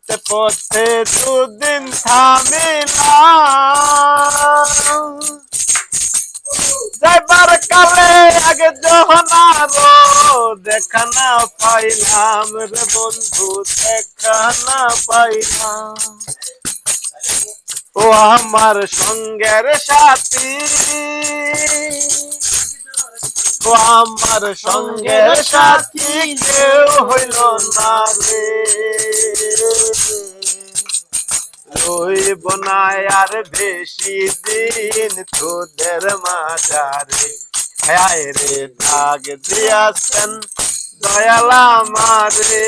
পথে পথে দুদিন থামিলাম যাইবার কালে আগে জহনারো দেখা না পাইলাম রে বন্ধু দেখা না পাইলাম ও আমার সঙ্গের সাথী ও আমার সঙ্গের সাথী কেউ হইল না রে রইব না আর বেশি দিন তোদের মাঝারে হায় রে দাগ দিয়াছেন দয়াল আমারে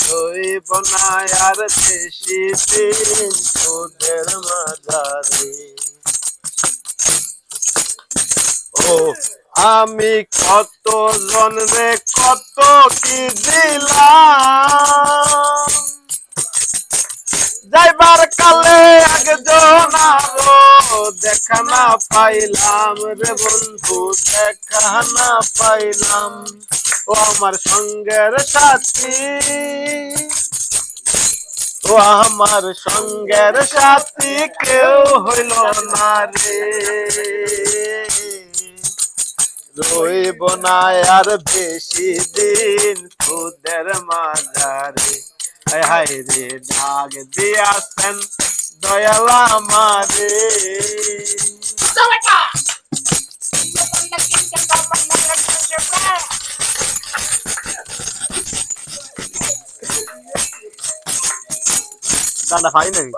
রইব না আর বেশি দিন তোদের মাঝারে ও আমি কত জন রে কত কি দিলাম যাইবার কালে আগে জনারো দেখা না পাইলাম রে বন্ধু দেখা না পাইলাম ও আমার সঙ্গের সাথী ও আমার সঙ্গের সাথী কেউ হইল না রে রইব না আর বেশি দিন তোদের মাঝারে হায় হায় রে দাগ দিয়াছেন দয়াল আমারে দাদা ভাই নাকি